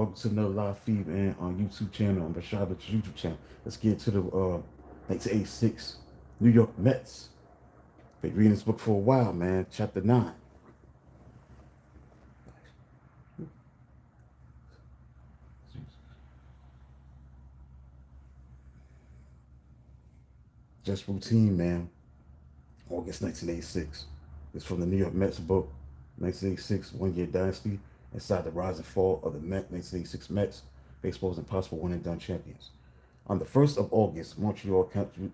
welcome to another live feed, man, on YouTube channel, on Rashaда's YouTube channel. Let's get to the 1986 New York Mets. Been reading this book for a while, man. Chapter 9. Just routine, man. August 1986. It's from the New York Mets book, 1986 One Year Dynasty, inside the rise and fall of the 1986 Mets, baseball's impossible one and done champions. On the 1st of August, Montreal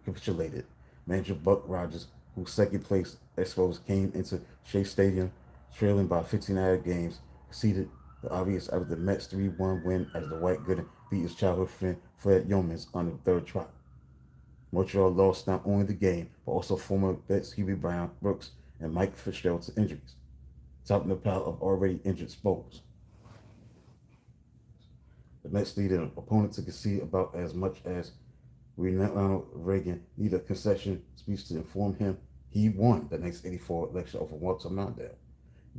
capitulated. Manager Buck Rogers, whose second place Expos came into Shea Stadium trailing by 15 games, conceded the obvious after the Mets 3-1 win as the White Gooden beat his childhood friend Fred Yeomans on the third trot. Montreal lost not only the game, but also former vets Hubie Brown, Brooks, and Mike Fitzgerald to injuries, topping the pile of already injured Spokes. The Mets needed an opponent to concede about as much as Ronald Reagan needed a concession speech to inform him he won the 1984 election over Walter Mondale.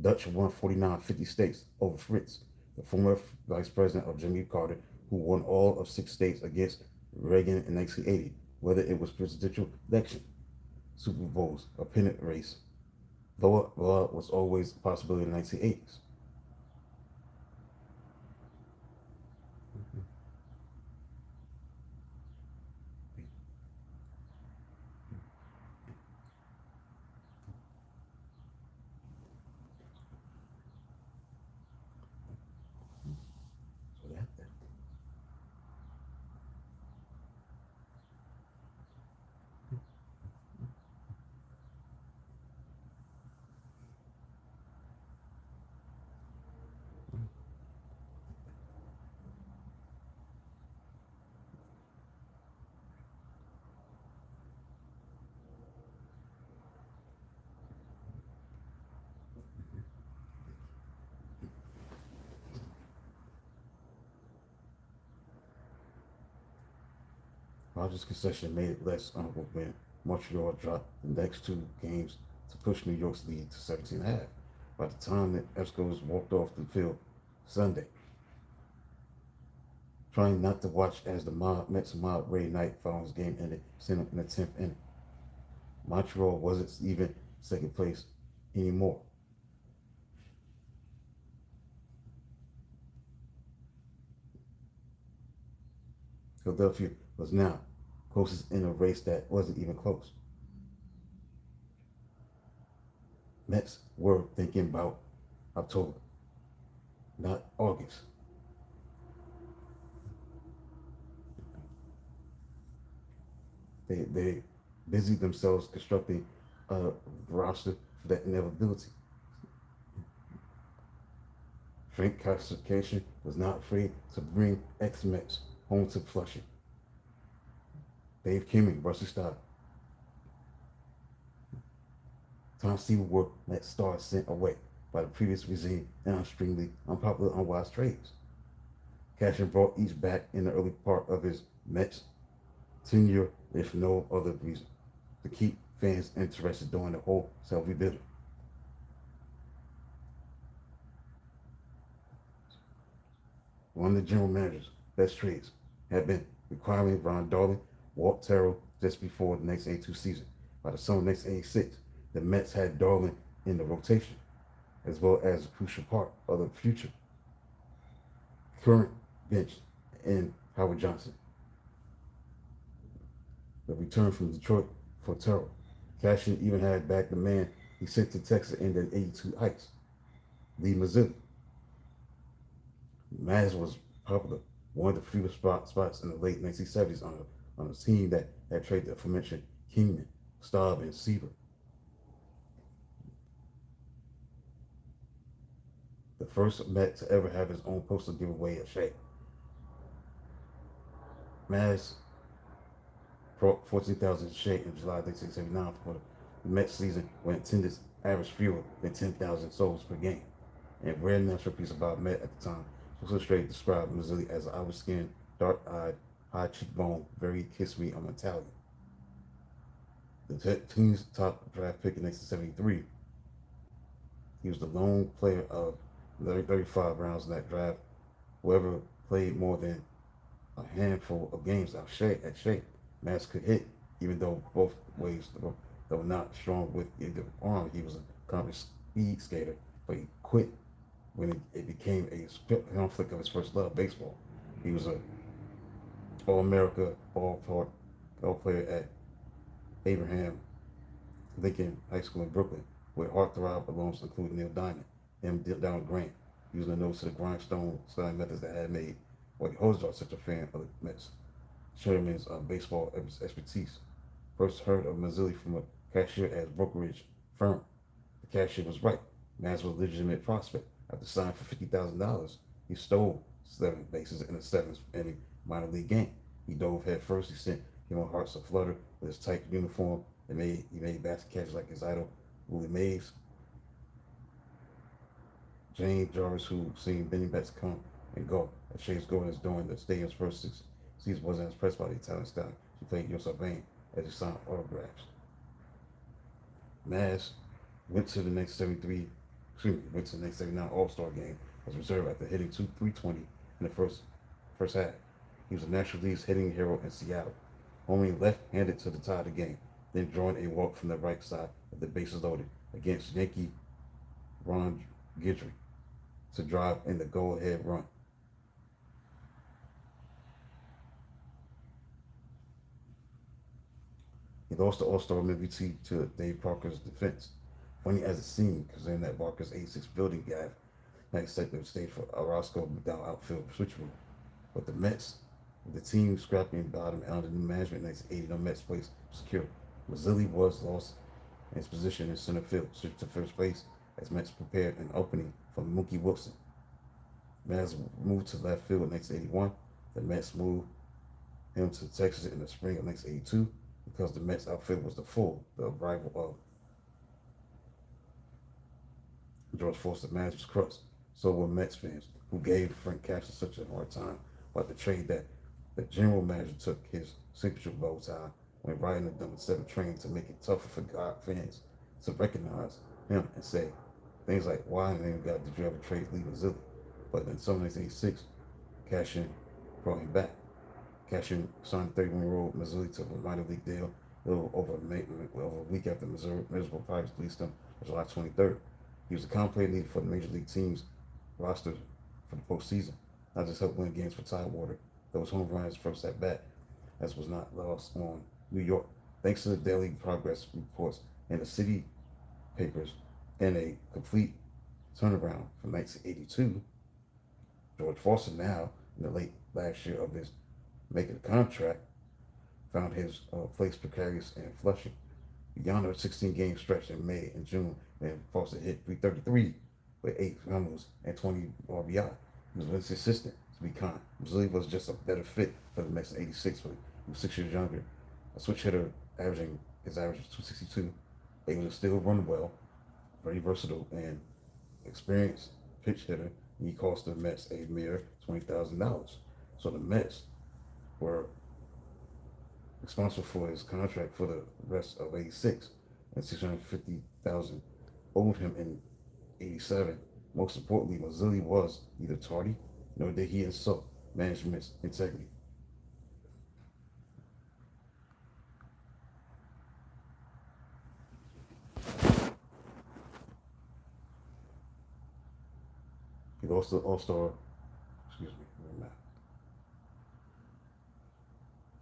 Dutch won 49-50 states over Fritz, the former vice president of Jimmy Carter, who won all of 6 states against Reagan in 1980, whether it was presidential election, Super Bowls, or pennant race. Though was always a possibility in the 1980s. So that. Rogers' concession made it less honorable when Montreal dropped the next 2 games to push New York's lead to 17.5 by the time the Expos walked off the field Sunday. Trying not to watch as the Mets mobbed Ray Knight following his game ended, sent him in the 10th inning. Montreal wasn't even second place anymore. Philadelphia was now closest in a race that wasn't even close. Mets were thinking about October, not August. They busied themselves constructing a roster for that inevitability. Frank Castle was not afraid to bring ex-Mets home to Flushing. Dave Kimming, Rusty Staub, Tom Seaver were Mets stars sent away by the previous regime and extremely unpopular, unwise trades. Cashin brought each back in the early part of his Mets tenure, if no other reason, to keep fans interested during the whole self-rebuilding. One of the general manager's best trades had been requiring Ron Darling, Walt Terrell just before the next 82 season. By the summer of 1986, the Mets had Darling in the rotation, as well as a crucial part of the future current bench in Howard Johnson. The return from Detroit for Terrell. Cashin even had back the man he sent to Texas in the 82 Ice, Lee Mazzilli. Maz was popular, one of the few spots in the late 1970s on a team that had traded the aforementioned Kingman, Staub, and Seaver. The first Met to ever have his own postal giveaway at Shea. Maz brought 14,000 Shea in July 1979 for the Mets season when attendance averaged fewer than 10,000 souls per game. And rare natural piece about Met at the time, Social Straight described Mazzilli as an olive-skinned, dark-eyed, high cheekbone, very kiss me, I'm Italian. The team's top draft pick in 1973, he was the lone player of 35 rounds in that draft Whoever played more than a handful of games at shape, Maz could hit, even though both ways, though not strong with either arm. He was a accomplished speed skater, but he quit when it became a conflict of his first love, baseball. He was a All-America ball player at Abraham Lincoln High School in Brooklyn, where heartthrob alums include Neil Diamond and Donald Grant, using the nose to the grindstone style methods that had made Whitey Hosdorf such a fan of the Mets. Sherman's baseball expertise. First heard of Mazzilli from a cashier at a brokerage firm. The cashier was right. Maz was a legitimate prospect. After signing for $50,000, he stole 7 bases in the seventh inning minor league game. He dove head first. He sent human hearts aflutter with his tight uniform. He made basket catches like his idol, Willie Mays. James Jarvis, who seen Benny Betts come and go at Chase Gordon's during the stadium's first 6 seasons, wasn't impressed by the Italian style. He played Yossel Vain as he signed autographs. Maz went to the next 79 All-Star game as reserve after hitting 320 in the first half. He was a National League's hitting hero in Seattle, homing left-handed to the tie of the game, then drawing a walk from the right side of the bases loaded against Yankee Ron Guidry to drive in the go-ahead run. He lost the All-Star MVP to Dave Parker's defense. Funny as it seemed, considering that Parker's 86 fielding gaffe had set the stage for Orozco without outfield switcheroo. But the Mets, with the team scrapping bottom and under new management in 1980, no Mets place secure. Mazzilli was lost in his position in center field, switched to first base as Mets prepared an opening for Mookie Wilson. Maz moved to left field in 1981. The Mets moved him to Texas in the spring of 1982 because the Mets outfield was the rival of George Foster manager's crust. So were Mets fans, who gave Frank Castle such a hard time about the trade that the general manager took his signature bow tie when riding the number 7 train to make it tougher for God fans to recognize him and say things like, why in the name of God did you ever trade Lee Mazzilli? But in summer 1986, Cashin brought him back. Cashin signed 31-year-old Mazzilli to a minor league deal a little over a week after Miserable Pirates released him on July 23rd. He was a common player needed for the major league team's roster for the postseason, not just help win games for Tidewater. Those home runs first at bat, as was not lost on New York. Thanks to the daily progress reports in the city papers and a complete turnaround from 1982, George Foster, now in the late last year of his making a contract, found his place precarious and Flushing. Beyond a 16-game stretch in May and June, when Foster hit .333 with 8 homers and 20 RBI. He was consistent, to be kind. Mazzilli was just a better fit for the Mets in '86, but he was 6 years younger. A switch hitter his average was .262. Able to still run well, very versatile and experienced pitch hitter. He cost the Mets a mere $20,000. So the Mets were responsible for his contract for the rest of '86, and $650,000 owed him in '87. Most importantly, Mazzilli was neither tardy nor did he insult management's integrity. He lost the All-Star. Excuse me.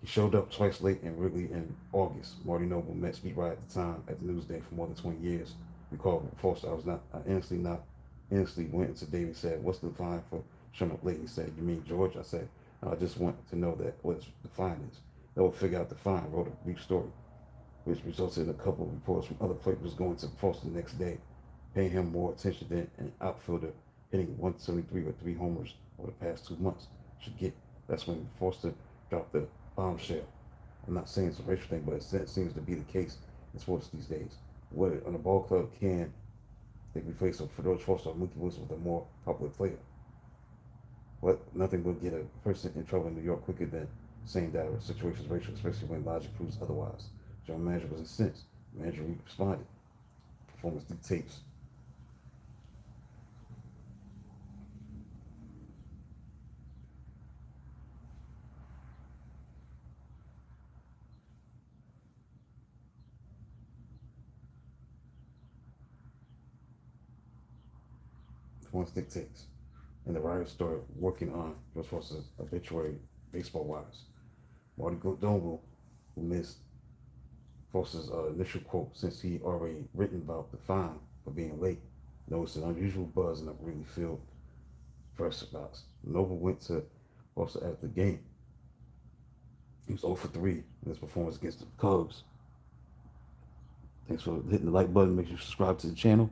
He showed up twice late in Wrigley in August. Marty Noble, Mets beat writer at the time at the Newsday for more than 20 years, recalled Foster. I innocently went into Dave and said, "What's the fine for showing up late?" He said, "You mean George?" I said, "No, I just want to know that what the fine is." They will figure out the fine. Wrote a brief story, which resulted in a couple of reports from other papers going to Foster the next day, paying him more attention than an outfielder hitting .173 with 3 homers over the past 2 months should get. That's when Foster dropped the bombshell. I'm not saying it's a racial thing, but it seems to be the case in sports these days. What on a ball club can they replace for George Foster or Mookie Wilson with a more popular player? What nothing will get a person in trouble in New York quicker than saying that a situation is racial, especially when logic proves otherwise. General manager was incensed. The manager responded. Performance dictates. performance dictates. And the writer started working on George Foster's obituary baseball wise. Marty Dongle, who missed Foster's initial quote since he already written about the fine for being late, noticed an unusual buzz in the Wrigley Field press box. Noble went to Foster after the game. He was 0 for 3 in his performance against the Cubs. Thanks for hitting the like button. Make sure you subscribe to the channel.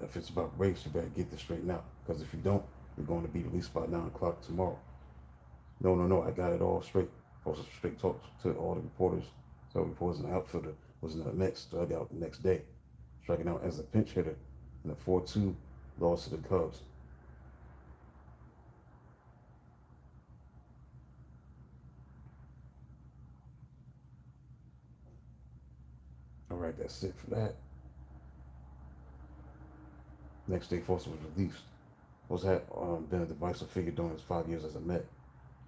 If it's about race, you better get this straightened out. Because if you don't, you're going to be released by 9 o'clock tomorrow. No, I got it all straight. Also straight talks to all the reporters. So reporters and the outfielder was in the Mets dugout the next day, striking out as a pinch hitter in a 4-2 loss to the Cubs. All right, that's it for that. Next day, Foster was released. Foster had been a divisive figure during his 5 years as a Met.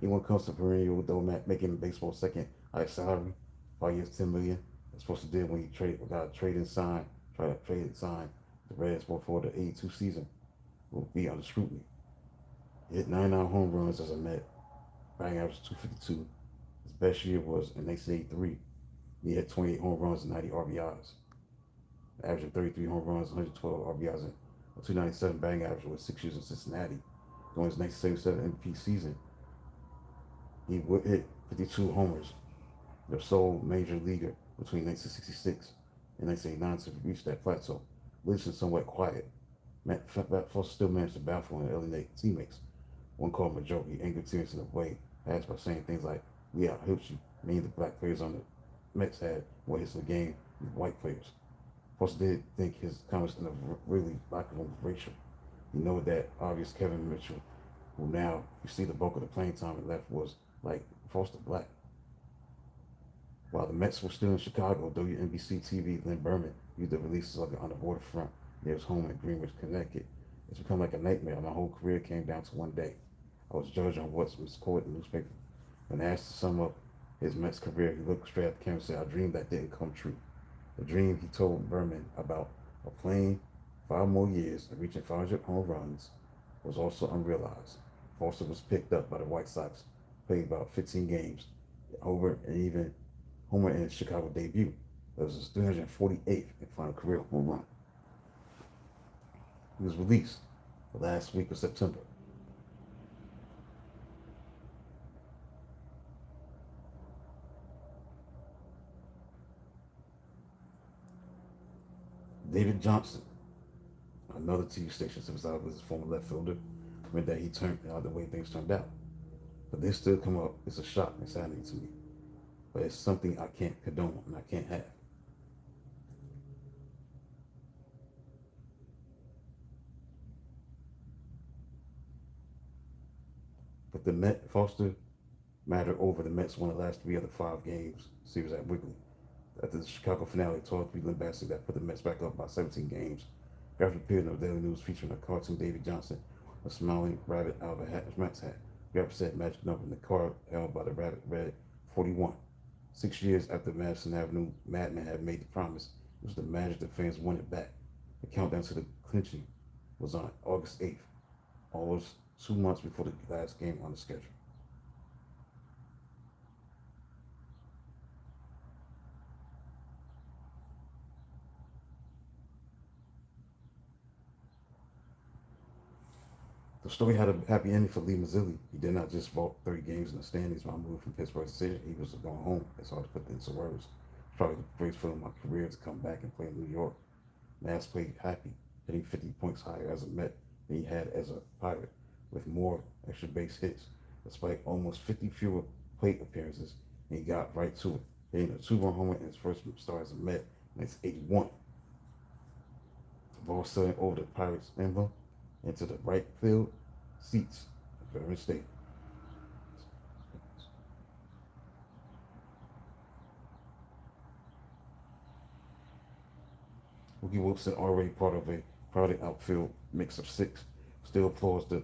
He won comes to perennial, though, making baseball second highest salary, 5 years, $10 million. That's Foster did when he got a trade and signed, tried to trade and sign the Reds before the 82 season will be under scrutiny. He hit 99 home runs as a Met, batting average 252. His best year was in 1983. He had 28 home runs and 90 RBIs, averaging 33 home runs, 112 RBIs, and a 297 batting average with 6 years in Cincinnati. During his 1977 MVP season, he would hit 52 homers, the sole major leaguer between 1966 and 1989 to reach that plateau. Livingston somewhat quiet. Foster still managed to baffle and alienate teammates. One called him a joke. He angered teammates in a way, passed by saying things like, "We out-hit you," meaning the black players on the Mets had more hits in the game than the white players. Foster did think his comments in a really locker room racial. You know that obvious Kevin Mitchell, who now you see the bulk of the playing time and left, was like Foster black. While the Mets were still in Chicago, WNBC TV Lynn Berman viewed the releases of it on the waterfront near his home in Greenwich, Connecticut. It's become like a nightmare. My whole career came down to one day. I was judged on what was quoted in the newspaper. When asked to sum up his Mets career, he looked straight at the camera and said, "I dreamed that didn't come true." The dream, he told Berman, about of playing 5 more years and reaching 500 home runs was also unrealized. Foster was picked up by the White Sox, played about 15 games, over and even homer in his Chicago debut. That was his 348th and final career home run. He was released the last week of September. David Johnson, another TV station, since I was his former left fielder, meant that he turned out the way things turned out. But this still come up. It's a shock and saddening to me. But it's something I can't condone and I can't have. But the Foster matter over the Mets won the last 3 of the 5 games series at Wrigley. After the Chicago finale, 12-3 Lynn Bassett that put the Mets back up by 17 games. Graphic appeared in the Daily News featuring a cartoon David Johnson, a smiling rabbit out of a Mets hat. Graphic said magic number in the card held by the rabbit read 41. 6 years after Madison Avenue Madman had made the promise, it was the magic the fans wanted back. The countdown to the clinching was on August 8th, almost 2 months before the last game on the schedule. The story had a happy ending for Lee Mazzilli. He did not just vault 30 games in the standings while moving from Pittsburgh decision. He was going home. It's hard to put into words. It's probably the greatest feeling of my career to come back and play in New York. Nats played happy, hitting 50 points higher as a Met than he had as a Pirate, with more extra base hits, despite almost 50 fewer plate appearances, and he got right to it, hitting a 2-run homer in his first start as a Met in 1981. The ball sailing over the Pirates' emblem into the right field seats at Veterans Stadium. Wookie Wilson, already part of a crowded outfield mix of 6, still applauds the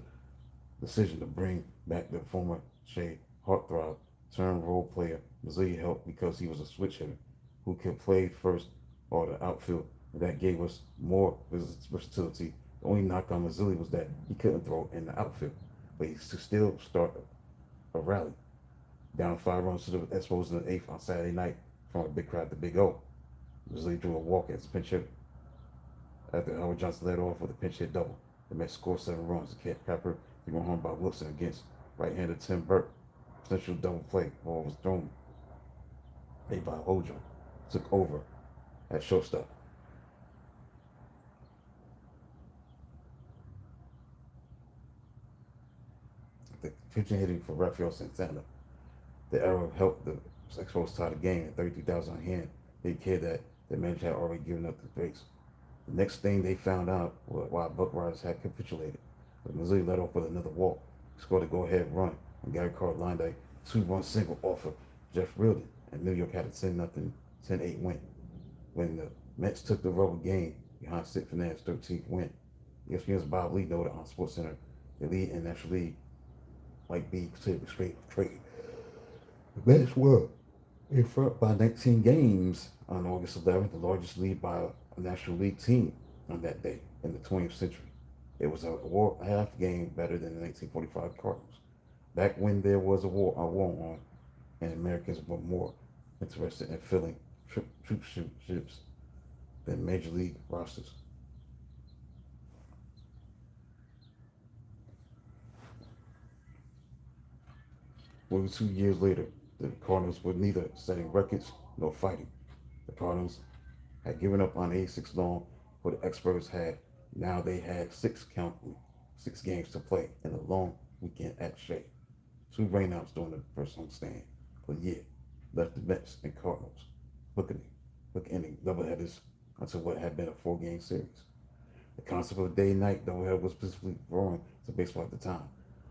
decision to bring back the former Shea heartthrob turned role player. Mazzilli helped because he was a switch hitter who could play first or the outfield, and that gave us more versatility. The only knock on Mazzilli was that he couldn't throw in the outfield, but he could still start a rally. Down 5 runs to the Expos in the eighth on Saturday night from a big crowd to Big O. Mazzilli drew a walk as a pinch hitter after Howard Johnson led off with a pinch hit double. The Mets scored 7 runs. The Capper they went home by Wilson against right-hander Tim Burke. Potential double play. Ball was thrown. Made by Hojo. Took over at shortstop. The pitching hitting for Rafael Santana. The error helped the Expos tie the game at 33,000 on hand. They cared that the manager had already given up the base. The next thing they found out was why Buck Riders had capitulated. But Missouri led off with another walk. He scored a go-ahead run, and Gary Carter lined a 2-run single off of Jeff Reardon, and New York had a 10-0, 10-8 win. When the Mets took the rubber game behind Sid Fernandez's 13th win, ESPN's Bob Lee noted on SportsCenter the lead in National League might be considered a straight trade. The Mets were in front by 19 games on August 11th, the largest lead by a National League team on that day in the 20th century. It was a half game better than the 1945 Cardinals. Back when there was a war on, and Americans were more interested in filling troop ships than major league rosters. More than 2 years later, the Cardinals were neither setting records nor fighting. The Cardinals had given up on 86 long, but the experts had. Now they had 6 games to play in a long weekend at Shea. 2 rainouts during the first homestand for the year left the Mets and Cardinals bookending doubleheaders until what had been a 4-game series. The concept of a day-night doubleheader was specifically foreign to baseball at the time,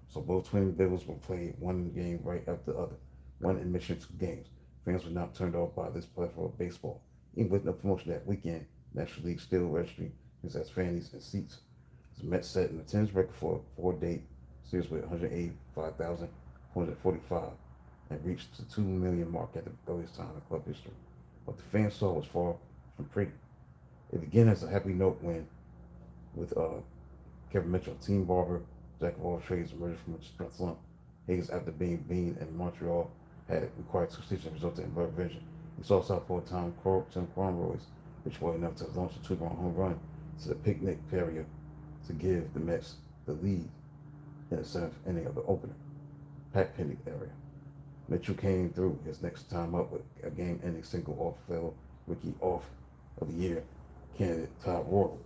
so both twin bills were played one game right after the other, one admission 2 games. Fans were not turned off by this platform of baseball. Even with no promotion that weekend, National League still registering his as fannies and seats. The Mets set an attendance record for a 4-day series with 185,445 and reached the 2 million mark at the earliest time in club history. What the fans saw was far from pretty. It began as a happy note when, with Kevin Mitchell, team barber, jack of all trades, emerged from a slump. Hayes, after being beaten in Montreal, had required 2 stitches, resulting in blood vision. We saw southpaw Tim Conroy's, which was enough to launch a 2-run home run to the picnic area to give the Mets the lead in the 7th inning of the opener. Pack picnic area. Mitchell came through his next time up with a game-ending single off fellow rookie off of the year candidate Todd Wardle.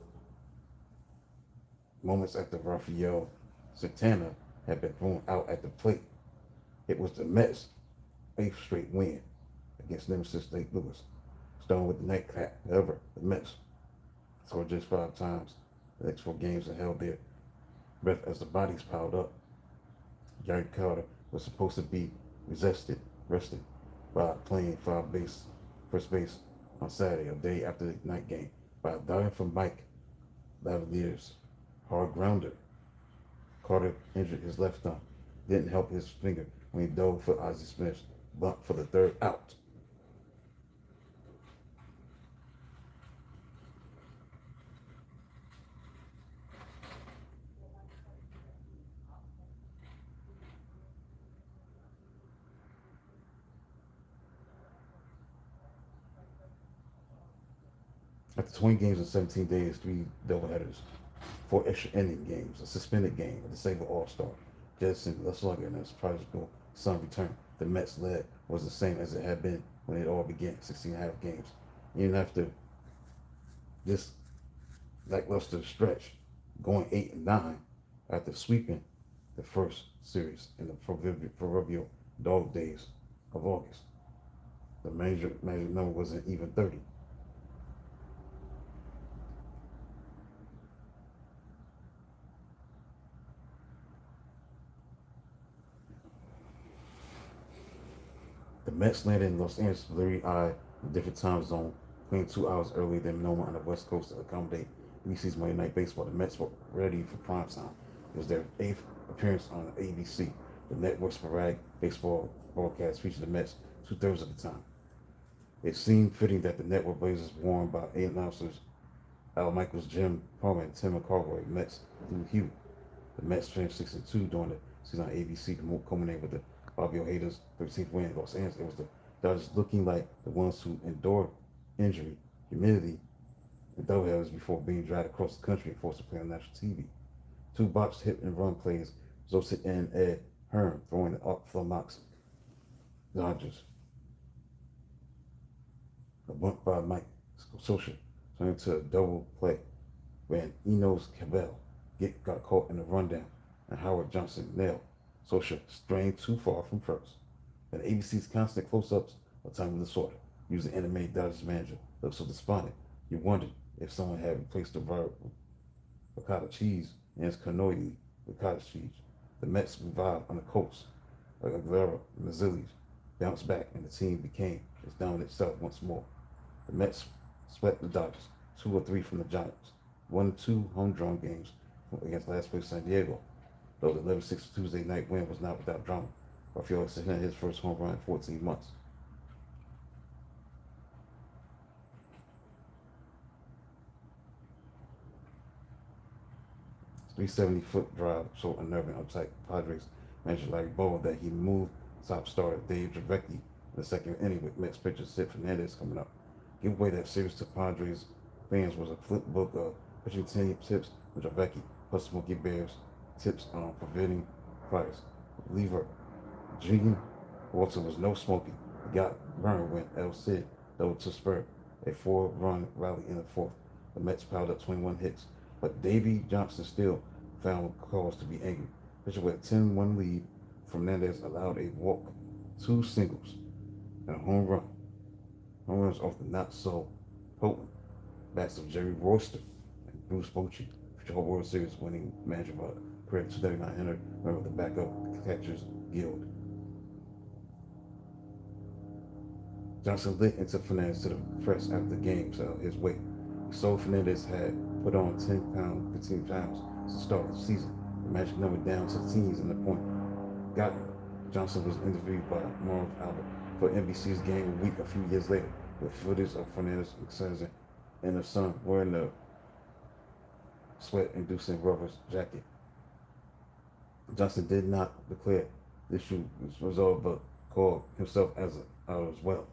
Moments after Rafael Santana had been thrown out at the plate, it was the Mets' 8th straight win against Nemesis St. Louis. Starting with the nightcap, however, the Mets scored just 5 times the next 4 games and held their breath as the bodies piled up. Gary Carter was supposed to be rested by playing first base on Saturday, a day after the night game, by diving from Mike Lavalier's hard grounder. Carter injured his left thumb, didn't help his finger when he dove for Ozzie Smith's bunt for the 3rd out. After 20 games in 17 days, 3 doubleheaders, 4 extra inning games, a suspended game, a disabled all-star, Jetson, the slugger, and his prodigal son returned, the Mets' lead was the same as it had been when it all began, 16.5 games. Even after this lackluster stretch, going 8-9, after sweeping the first series in the proverbial dog days of August, the magic number wasn't even 30. The Mets landed in Los Angeles, Blurry-eyed, in a different time zone, playing 2 hours earlier than normal on the West Coast to accommodate NBC's Monday Night Baseball. The Mets were ready for prime time. It was their 8th appearance on ABC. The network's sporadic baseball broadcasts feature the Mets 2/3 of the time. It seemed fitting that the network blazers worn by eight announcers Al Michaels, Jim Palmer, and Tim McCarthy, Mets Lou Hugh. The Mets finished 6-2 during the season on ABC, culminating with the Bobby Ojada's 13th win in Los Angeles. It was the Dodgers looking like the ones who endured injury, humidity, and doubleheaders before being dragged across the country and forced to play on national TV. Two botched hit and run plays resulted in Ed Hearn throwing the up for Mox Dodgers. A bunt by Mike Scioscia turned into a double play when Enos Cabell got caught in a rundown and Howard Johnson nailed Scioscia strained too far from first. Then ABC's constant close-ups of time with disorder using animated Dodgers manager looked so despondent you wondered if someone had replaced the ricotta cheese in his cannoli with cottage cheese. The Mets revived on the coast like Aguilera and Mazzilli bounced back and the team became its dominant self once more. The Mets swept the Dodgers 2-3 from the Giants, won 2 home-drawn games against last place San Diego. Though the 11-6 Tuesday night win was not without drama, Rafael hit his first home run in 14 months. 370-foot drive so unnerving uptight Padres manager Larry Bowa that he moved top starter Dave Dravecky in the second inning with Mets pitcher Sid Fernandez coming up. Give away that series to Padres fans was a flip book of pitching 10 tips with Dravecky, plus Smokey Bear's tips on preventing fires. Reliever Gene Walter was no Smokey. He got burned when El Cid doubled to spur a 4-run rally in the fourth. The Mets piled up 21 hits, but Davey Johnson still found cause to be angry. Pitcher with a 10-1 lead, Fernandez allowed a walk, 2 singles, and a home run. Home runs off the not-so-potent bats of Jerry Royster and Bruce Bochy, future World Series winning manager of a career 239 member of the backup catchers guild. Johnson lit into Fernandez to the press after the game so his weight. So Fernandez had put on 15 pounds to start the season. The magic number down to the teens and the point got him. Johnson was interviewed by Marv Albert for NBC's Game of the Week a few years later with footage of Fernandez and the son wearing the sweat-inducing rubber jacket. Johnson did not declare the issue was resolved but called himself out as well.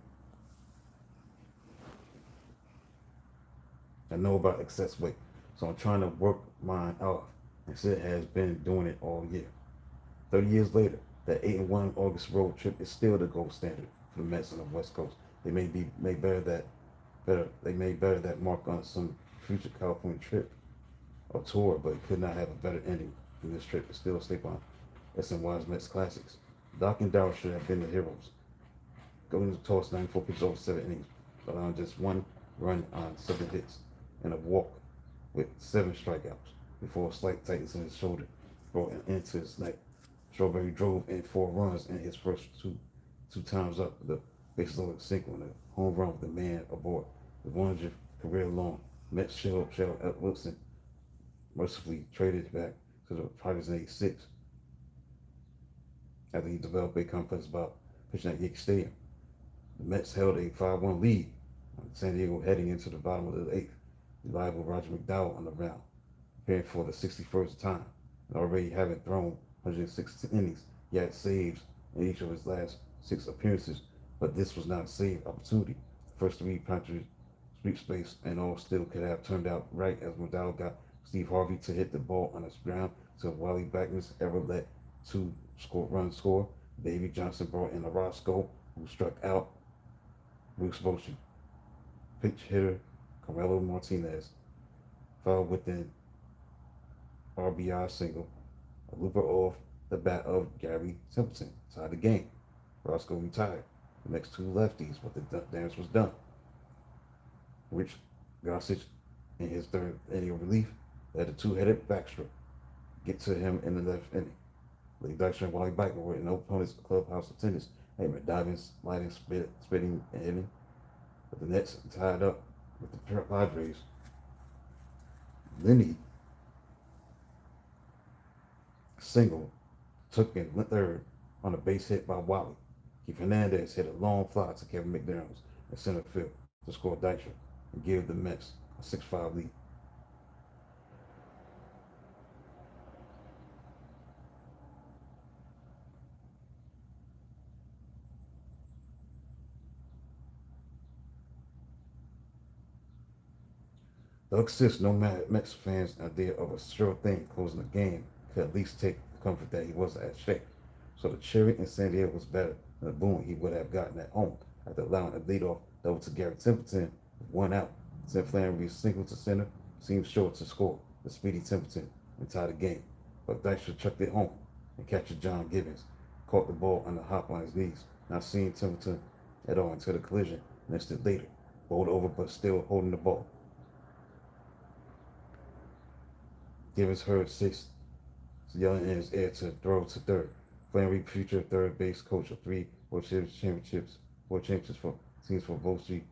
I know about excess weight, so I'm trying to work mine off, and Sid has been doing it all year. 30 years later, that 8-1 August road trip is still the gold standard for the Mets on the West Coast. They may better that mark on some future California trip or tour, but it could not have a better ending than this trip. It's still a staple on SNY's Mets classics. Doc and Dow should have been the heroes. Going to toss 94 pitches over 7 innings, allowing just 1 run on 7 hits and a walk with 7 strikeouts before a slight tightness in his shoulder brought an end to his night. Strawberry drove in 4 runs in his first two times up the bases loaded single and a home run with the man aboard. The 100th career long. Mets shell Wilson mercifully traded back to the Padres in '86 after he developed a complex about pitching at Yankee Stadium. The Mets held a 5-1 lead on San Diego heading into the bottom of the 8th. Reliable Roger McDowell on the mound, preparing for the 61st time, and already having thrown 106 innings, he had saves in each of his last 6 appearances, but this was not a save opportunity. The first 3 Padres sweep space and all still could have turned out right as McDowell got Steve Harvey to hit the ball on his ground so Wally Backman ever let 2 runs score. Davey Johnson brought in Orozco, who struck out Bruce Bochy. Pitch hitter Carmelo Martinez fouled with an RBI single, a looper off the bat of Gary Templeton, tied the game. Roscoe retired. The next 2 lefties, but the damage was done. Rich Gossage, in his 3rd inning of relief, let a 2-headed backstroke get to him in the left inning. Lee Dykstra and Wally Backman were in no opponent's clubhouse attendance. They were diving, sliding, spitting, and hitting. But the Nets tied up with the Padres. Lenny single took in third on a base hit by Wally. Keith Hernandez hit a long fly to Kevin McDaniels in center field to score Dykstra and give the Mets a 6-5 lead. The assist, no Mets fans' idea of a sure thing closing the game could at least take the comfort that he wasn't at shape. So the cheering in San Diego was better than the boom he would have gotten at home after allowing a leadoff double to Gary Templeton with one out. Sent Flannery single to center, seemed short to score the speedy Templeton and tie the game. But Dykstra chucked it home, and catcher John Gibbons caught the ball on the hop on his knees, not seeing Templeton at all until the collision an instant later. Bowled over but still holding the ball. Gibbons heard six, yelling in his ear to throw to third. Flannery, future third base coach of 3 World Championships for teams for both Street,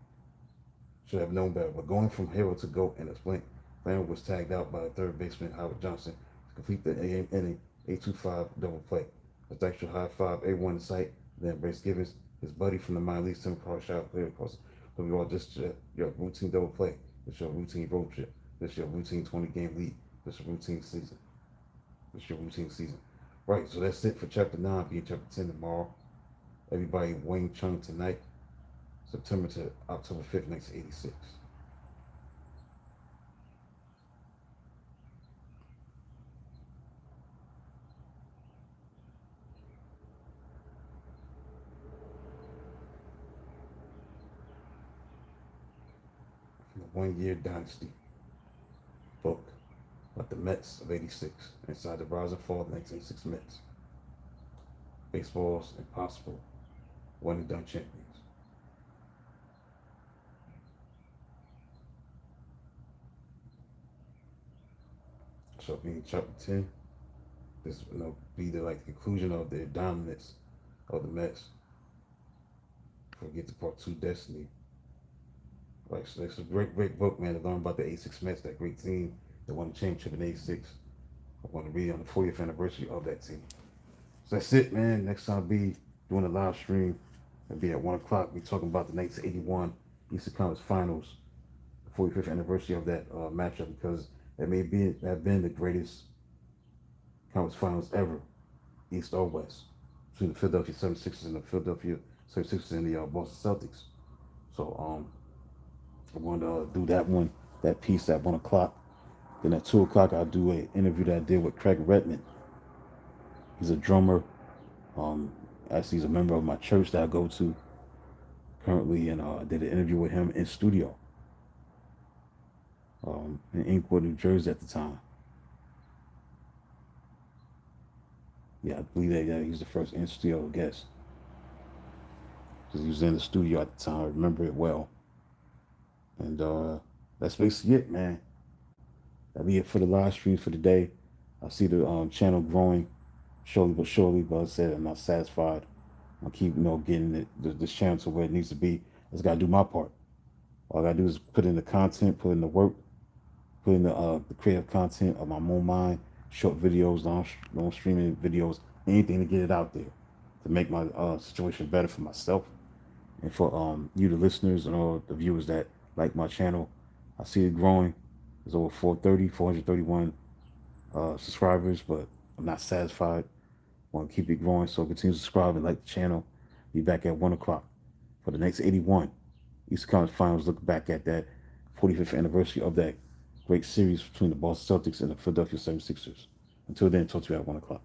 should have known better. But going from hero to GOAT in a blink, Flannery was tagged out by third baseman Howard Johnson to complete the inning 8-2-5 double play. A Dykstra high five, A1 in sight, then embraced Gibbons, his buddy from the minor leagues, Tim Carr shot player across. But we all just your routine double play. It's your routine road trip. This your routine 20-game lead. This your routine season. This your routine season. Right, so that's it for Chapter 9, being Chapter 10 tomorrow. Everybody, Wing Chun tonight, September to October 5th, 1986. From the 1-Year Dynasty book about the Mets of 86, inside the rise and fall of the 1986 Mets. Baseball's impossible one and done champions. So being Chapter 10, this will be the conclusion of the dominance of the Mets. Before we get to Part 2, Destiny. Right, so it's a great book, man, to learn about the 86 Mets, that great team that won the championship in 86. I want to read on the 40th anniversary of that team. So that's it, man. Next time I'll be doing a live stream. It'll be at 1 o'clock. We're talking about the 1981 Eastern Conference Finals, the 45th anniversary of that matchup, because that may have been the greatest conference finals ever, East or West, between the Philadelphia 76ers and the Philadelphia 76ers and the Boston Celtics. So I want to do that one, that piece at 1 o'clock. Then at 2 o'clock, I'll do an interview that I did with Craig Redmond. He's a drummer. Actually, he's a member of my church that I go to currently, and I did an interview with him in studio in Inkwood, New Jersey at the time. Yeah, I believe that he was the first in studio guest, because he was in the studio at the time. I remember it well. And that's basically it, man. That'll be it for the live stream for today. I see the channel growing slowly but surely, but I said I'm not satisfied. I'll keep, getting this channel to where it needs to be. I just gotta do my part. All I gotta do is put in the content, put in the work, put in the creative content of my own mind, short videos, long streaming videos, anything to get it out there, to make my situation better for myself and for you, the listeners, and all the viewers that like my channel. I see it growing. There's over 431 subscribers, but I'm not satisfied. I want to keep it growing, so continue to subscribe and like the channel. Be back at 1 o'clock for the next 81 Eastern Conference Finals. Look back at that 45th anniversary of that great series between the Boston Celtics and the Philadelphia 76ers. Until then, talk to you at 1 o'clock.